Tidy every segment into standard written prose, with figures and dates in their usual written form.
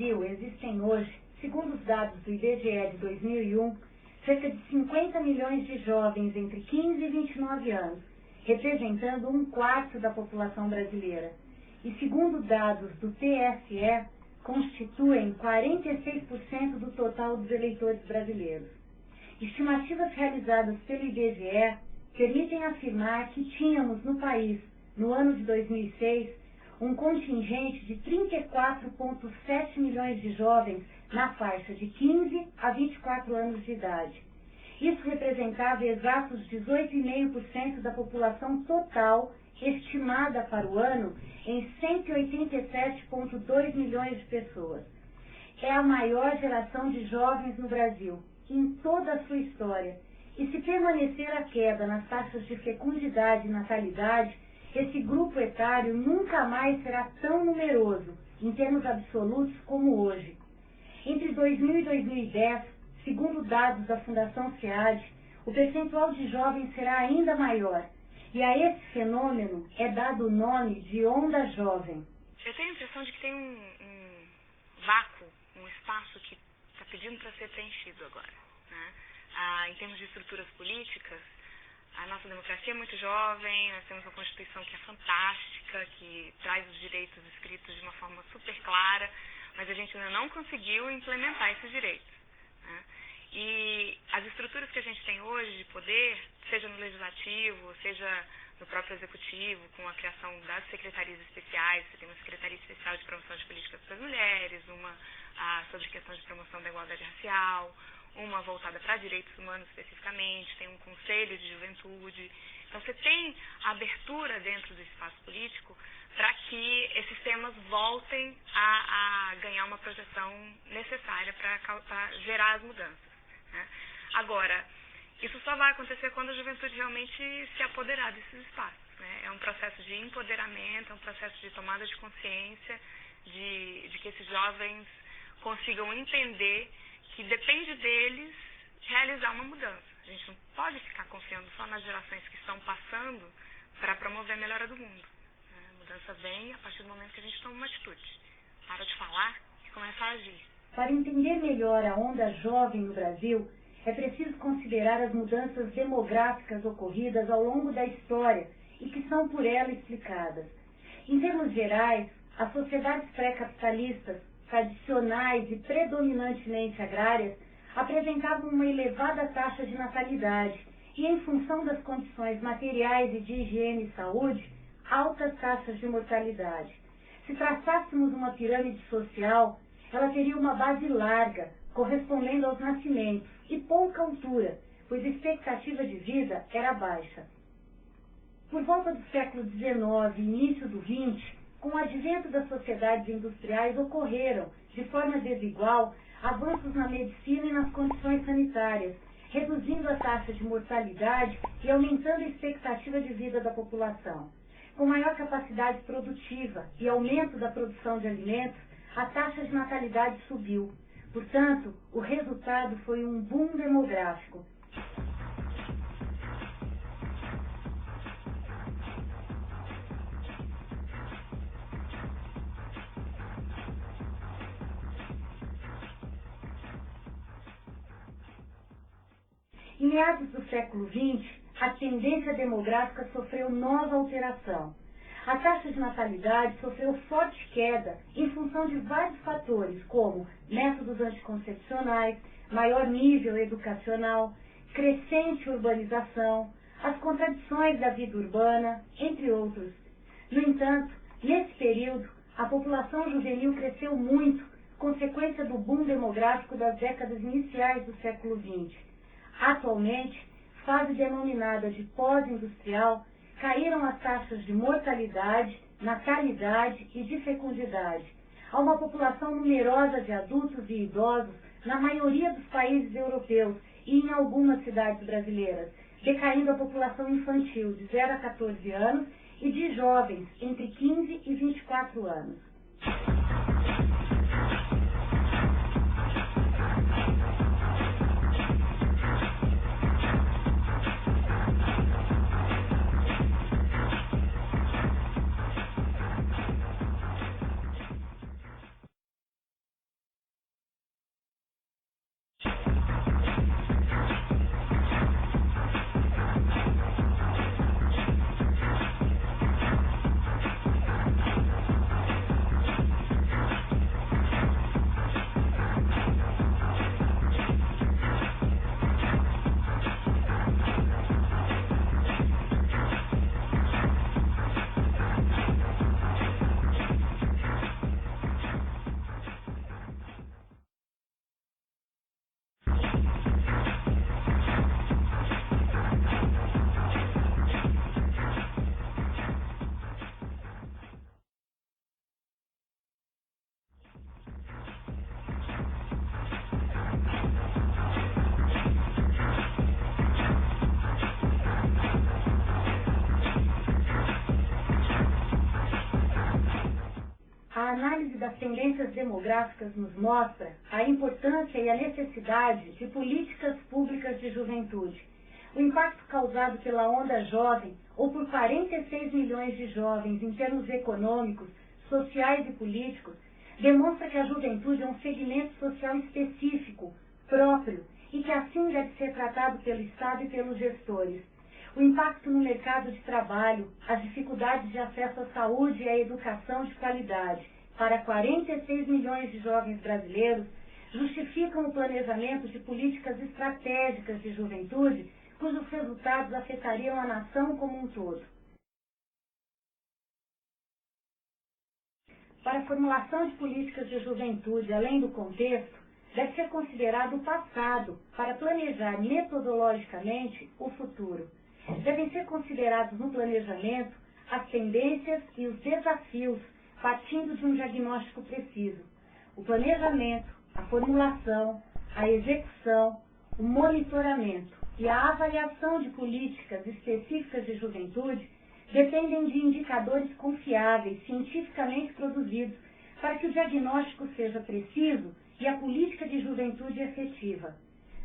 Brasil existem hoje, segundo os dados do IBGE de 2001, cerca de 50 milhões de jovens entre 15 e 29 anos, representando 1/4 da população brasileira. E segundo dados do TSE, constituem 46% do total dos eleitores brasileiros. Estimativas realizadas pelo IBGE permitem afirmar que tínhamos no país, no ano de 2006, um contingente de 34,7 milhões de jovens na faixa de 15 a 24 anos de idade. Isso representava exatos 18,5% da população total estimada para o ano em 187,2 milhões de pessoas. É a maior geração de jovens no Brasil, em toda a sua história. E se permanecer a queda nas taxas de fecundidade e natalidade, esse grupo etário nunca mais será tão numeroso, em termos absolutos, como hoje. Entre 2000 e 2010, segundo dados da Fundação SEAD, o percentual de jovens será ainda maior. E a esse fenômeno é dado o nome de onda jovem. Eu tenho a impressão de que tem um vácuo, um espaço que está pedindo para ser preenchido agora, né? Em termos de estruturas políticas, a nossa democracia é muito jovem, nós temos uma Constituição que é fantástica, que traz os direitos escritos de uma forma super clara, mas a gente ainda não conseguiu implementar esses direitos, né? E as estruturas que a gente tem hoje de poder, seja no legislativo, seja no próprio executivo, com a criação das secretarias especiais, você tem uma secretaria especial de promoção de políticas para as mulheres, uma sobre questão de promoção da igualdade racial, uma voltada para direitos humanos especificamente, tem um conselho de juventude. Então você tem a abertura dentro do espaço político para que esses temas voltem a ganhar uma projeção necessária para gerar as mudanças, né? Agora, isso só vai acontecer quando a juventude realmente se apoderar desses espaços, né? É um processo de empoderamento, é um processo de tomada de consciência, de que esses jovens consigam entender que depende deles realizar uma mudança. A gente não pode ficar confiando só nas gerações que estão passando para promover a melhora do mundo. A mudança vem a partir do momento que a gente toma uma atitude. Para de falar e começa a agir. Para entender melhor a onda jovem no Brasil, é preciso considerar as mudanças demográficas ocorridas ao longo da história e que são por ela explicadas. Em termos gerais, as sociedades pré-capitalistas, tradicionais e predominantemente agrárias, apresentavam uma elevada taxa de natalidade e, em função das condições materiais e de higiene e saúde, altas taxas de mortalidade. Se traçássemos uma pirâmide social, ela teria uma base larga, correspondendo aos nascimentos, e pouca altura, pois a expectativa de vida era baixa. Por volta do século XIX e início do XX, com o advento das sociedades industriais, ocorreram, de forma desigual, avanços na medicina e nas condições sanitárias, reduzindo a taxa de mortalidade e aumentando a expectativa de vida da população. Com maior capacidade produtiva e aumento da produção de alimentos, a taxa de natalidade subiu. Portanto, o resultado foi um boom demográfico. Em meados do século XX, a tendência demográfica sofreu nova alteração. A taxa de natalidade sofreu forte queda em função de vários fatores, como métodos anticoncepcionais, maior nível educacional, crescente urbanização, as contradições da vida urbana, entre outros. No entanto, nesse período, a população juvenil cresceu muito, consequência do boom demográfico das décadas iniciais do século XX. Atualmente, fase denominada de pós-industrial, caíram as taxas de mortalidade, natalidade e de fecundidade. Há uma população numerosa de adultos e idosos na maioria dos países europeus e em algumas cidades brasileiras, decaindo a população infantil de 0 a 14 anos e de jovens entre 15 e 24 anos. a análise das tendências demográficas nos mostra a importância e a necessidade de políticas públicas de juventude. O impacto causado pela onda jovem, ou por 46 milhões de jovens em termos econômicos, sociais e políticos, demonstra que a juventude é um segmento social específico, próprio, e que assim deve ser tratado pelo Estado e pelos gestores. O impacto no mercado de trabalho, as dificuldades de acesso à saúde e à educação de qualidade para 46 milhões de jovens brasileiros justificam o planejamento de políticas estratégicas de juventude cujos resultados afetariam a nação como um todo. Para a formulação de políticas de juventude, além do contexto, deve ser considerado o passado para planejar metodologicamente o futuro. Devem ser considerados no planejamento as tendências e os desafios, partindo de um diagnóstico preciso. O planejamento, a formulação, a execução, o monitoramento e a avaliação de políticas específicas de juventude dependem de indicadores confiáveis, cientificamente produzidos, para que o diagnóstico seja preciso e a política de juventude efetiva.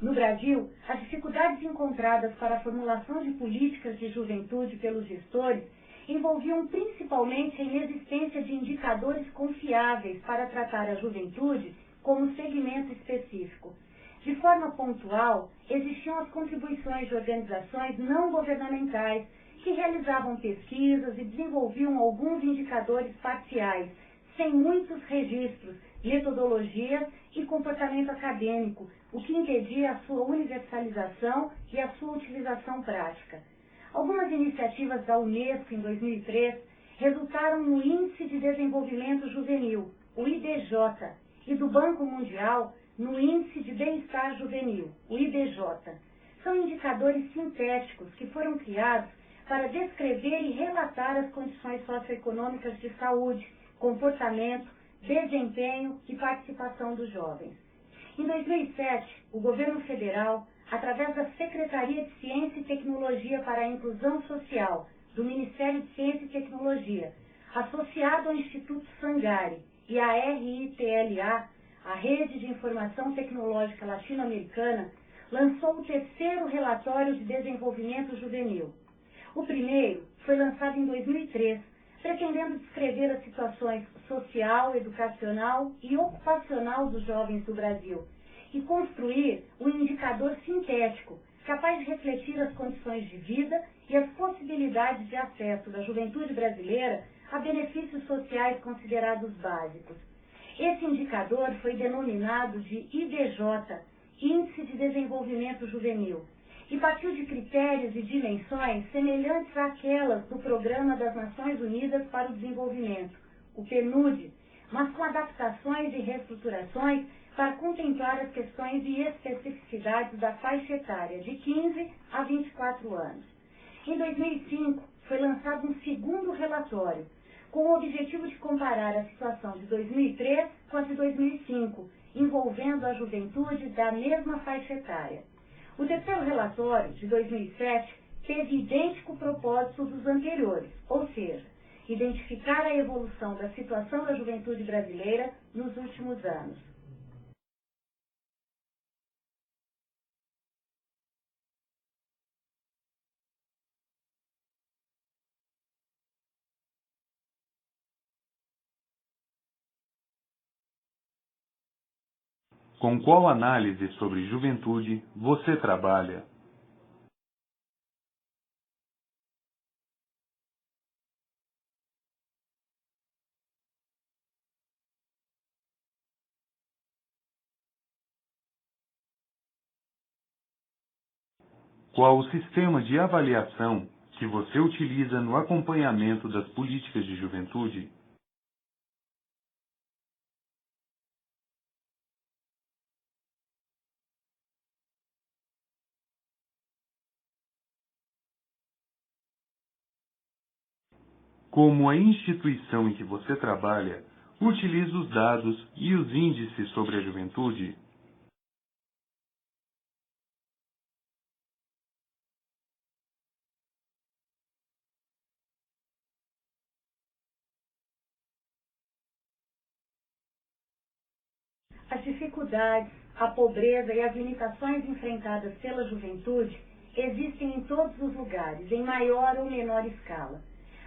No Brasil, as dificuldades encontradas para a formulação de políticas de juventude pelos gestores envolviam principalmente a inexistência de indicadores confiáveis para tratar a juventude como segmento específico. De forma pontual, existiam as contribuições de organizações não governamentais que realizavam pesquisas e desenvolviam alguns indicadores parciais, sem muitos registros, metodologias e comportamento acadêmico, o que impedia a sua universalização e a sua utilização prática. Algumas iniciativas da Unesco em 2003 resultaram no Índice de Desenvolvimento Juvenil, o IDJ, e do Banco Mundial no Índice de Bem-Estar Juvenil, o IBJ. São indicadores sintéticos que foram criados para descrever e relatar as condições socioeconômicas de saúde, comportamento, desempenho e participação dos jovens. Em 2007, o governo federal, através da Secretaria de Ciência e Tecnologia para a Inclusão Social, do Ministério de Ciência e Tecnologia, associado ao Instituto Sangari e à RITLA, a Rede de Informação Tecnológica Latino-Americana, lançou o terceiro relatório de desenvolvimento juvenil. O primeiro foi lançado em 2003, pretendendo descrever as situações social, educacional e ocupacional dos jovens do Brasil e construir um indicador sintético capaz de refletir as condições de vida e as possibilidades de acesso da juventude brasileira a benefícios sociais considerados básicos. Esse indicador foi denominado de IDJ, Índice de Desenvolvimento Juvenil, e partiu de critérios e dimensões semelhantes àquelas do Programa das Nações Unidas para o Desenvolvimento, o PNUD, mas com adaptações e reestruturações para contemplar as questões e especificidades da faixa etária de 15 a 24 anos. Em 2005, foi lançado um segundo relatório, com o objetivo de comparar a situação de 2003 com a de 2005, envolvendo a juventude da mesma faixa etária. O terceiro relatório, de 2007, teve idêntico propósito dos anteriores, ou seja, identificar a evolução da situação da juventude brasileira nos últimos anos. Com qual análise sobre juventude você trabalha? Qual o sistema de avaliação que você utiliza no acompanhamento das políticas de juventude? Como a instituição em que você trabalha utiliza os dados e os índices sobre a juventude? As dificuldades, a pobreza e as limitações enfrentadas pela juventude existem em todos os lugares, em maior ou menor escala.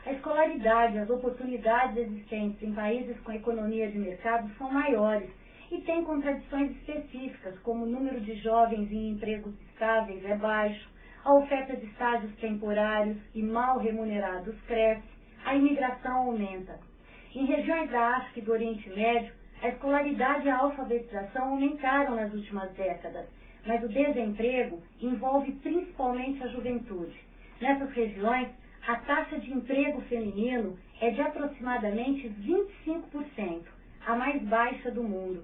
A escolaridade e as oportunidades existentes em países com economia de mercado são maiores e têm contradições específicas, como o número de jovens em empregos estáveis é baixo, a oferta de estágios temporários e mal remunerados cresce, a imigração aumenta. Em regiões da África e do Oriente Médio, a escolaridade e a alfabetização aumentaram nas últimas décadas, mas o desemprego envolve principalmente a juventude. Nessas regiões, a taxa de emprego feminino é de aproximadamente 25%, a mais baixa do mundo.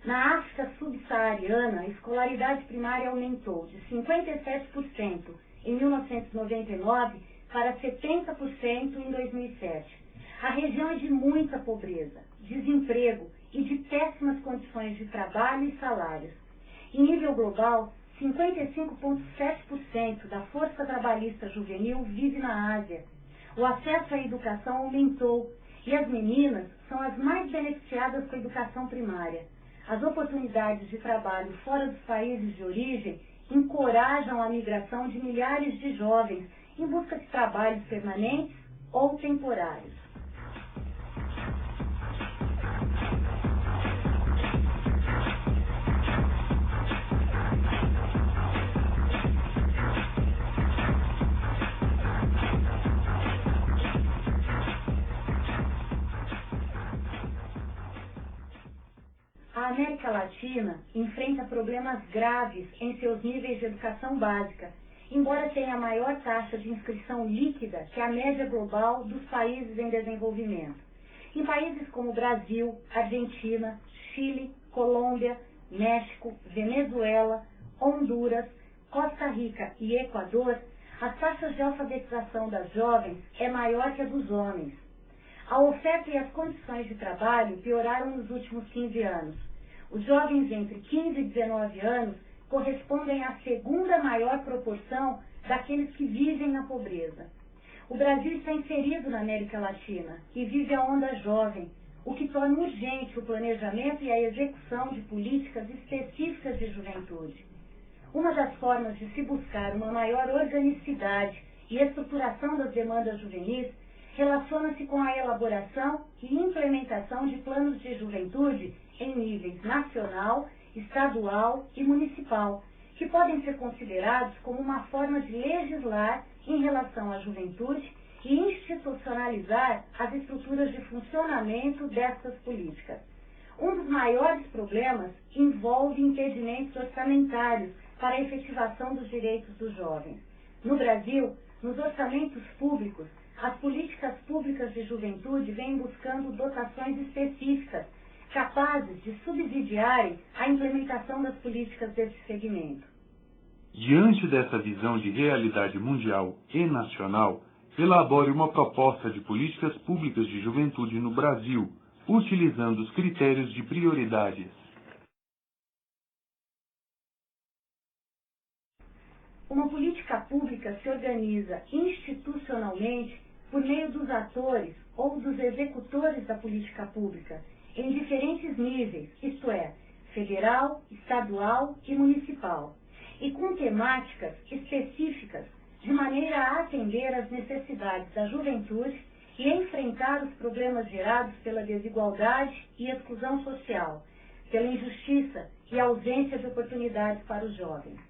Na África subsaariana, a escolaridade primária aumentou de 57% em 1999 para 70% em 2007. A região é de muita pobreza, desemprego e de péssimas condições de trabalho e salários. Em nível global, 55,7% da força trabalhista juvenil vive na Ásia. O acesso à educação aumentou e as meninas são as mais beneficiadas com a educação primária. As oportunidades de trabalho fora dos países de origem encorajam a migração de milhares de jovens em busca de trabalhos permanentes ou temporários. A América Latina enfrenta problemas graves em seus níveis de educação básica, embora tenha a maior taxa de inscrição líquida que a média global dos países em desenvolvimento. Em países como Brasil, Argentina, Chile, Colômbia, México, Venezuela, Honduras, Costa Rica e Equador, as taxas de alfabetização das jovens é maior que a dos homens. A oferta e as condições de trabalho pioraram nos últimos 15 anos. Os jovens entre 15 e 19 anos correspondem à segunda maior proporção daqueles que vivem na pobreza. O Brasil está inserido na América Latina e vive a onda jovem, o que torna urgente o planejamento e a execução de políticas específicas de juventude. Uma das formas de se buscar uma maior organicidade e estruturação das demandas juvenis relaciona-se com a elaboração e implementação de planos de juventude em níveis nacional, estadual e municipal, que podem ser considerados como uma forma de legislar em relação à juventude e institucionalizar as estruturas de funcionamento dessas políticas. Um dos maiores problemas envolve impedimentos orçamentários para a efetivação dos direitos dos jovens. No Brasil, nos orçamentos públicos, as políticas públicas de juventude vêm buscando dotações específicas, capazes de subsidiarem a implementação das políticas desse segmento. Diante dessa visão de realidade mundial e nacional, elabore uma proposta de políticas públicas de juventude no Brasil, utilizando os critérios de prioridades. Uma política pública se organiza institucionalmente por meio dos atores ou dos executores da política pública, em diferentes níveis, isto é, federal, estadual e municipal, e com temáticas específicas de maneira a atender às necessidades da juventude e enfrentar os problemas gerados pela desigualdade e exclusão social, pela injustiça e ausência de oportunidades para os jovens.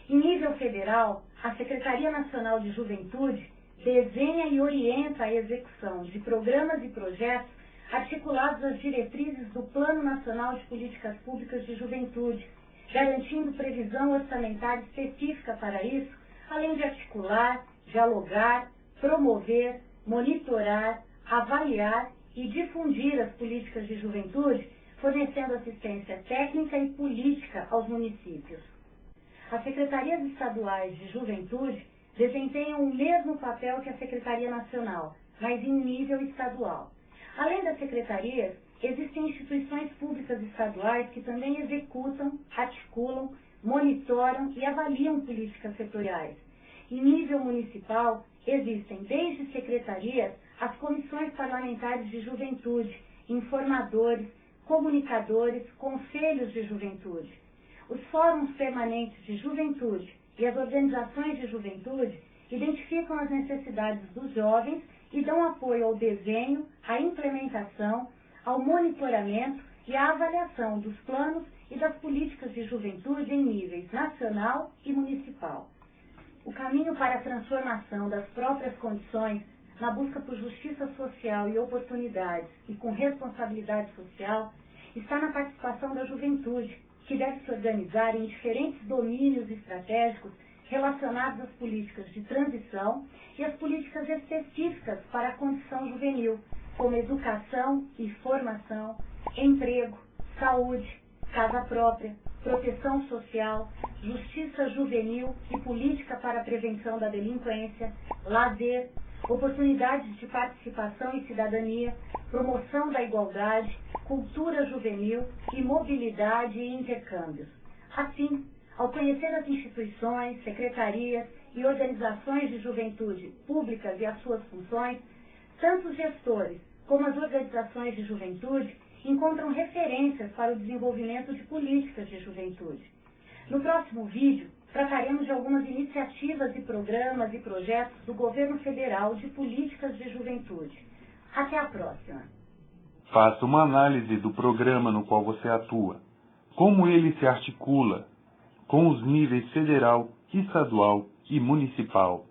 Em nível federal, a Secretaria Nacional de Juventude desenha e orienta a execução de programas e projetos articulados às diretrizes do Plano Nacional de Políticas Públicas de Juventude, garantindo previsão orçamentária específica para isso, além de articular, dialogar, promover, monitorar, avaliar e difundir as políticas de juventude, fornecendo assistência técnica e política aos municípios. As secretarias estaduais de juventude desempenham o mesmo papel que a Secretaria Nacional, mas em nível estadual. Além das secretarias, existem instituições públicas estaduais que também executam, articulam, monitoram e avaliam políticas setoriais. Em nível municipal, existem desde secretarias as comissões parlamentares de juventude, informadores, comunicadores, conselhos de juventude. Os fóruns permanentes de juventude e as organizações de juventude identificam as necessidades dos jovens e dão apoio ao desenho, à implementação, ao monitoramento e à avaliação dos planos e das políticas de juventude em níveis nacional e municipal. O caminho para a transformação das próprias condições na busca por justiça social e oportunidades e com responsabilidade social está na participação da juventude, que deve se organizar em diferentes domínios estratégicos relacionados às políticas de transição e às políticas específicas para a condição juvenil, como educação e formação, emprego, saúde, casa própria, proteção social, justiça juvenil e política para a prevenção da delinquência, lazer, oportunidades de participação e cidadania, promoção da igualdade, cultura juvenil e mobilidade e intercâmbios. Assim, ao conhecer as instituições, secretarias e organizações de juventude públicas e as suas funções, tanto os gestores como as organizações de juventude encontram referências para o desenvolvimento de políticas de juventude. No próximo vídeo, trataremos de algumas iniciativas e programas e projetos do Governo Federal de políticas de juventude. Até a próxima. Faça uma análise do programa no qual você atua, como ele se articula com os níveis federal, estadual e municipal.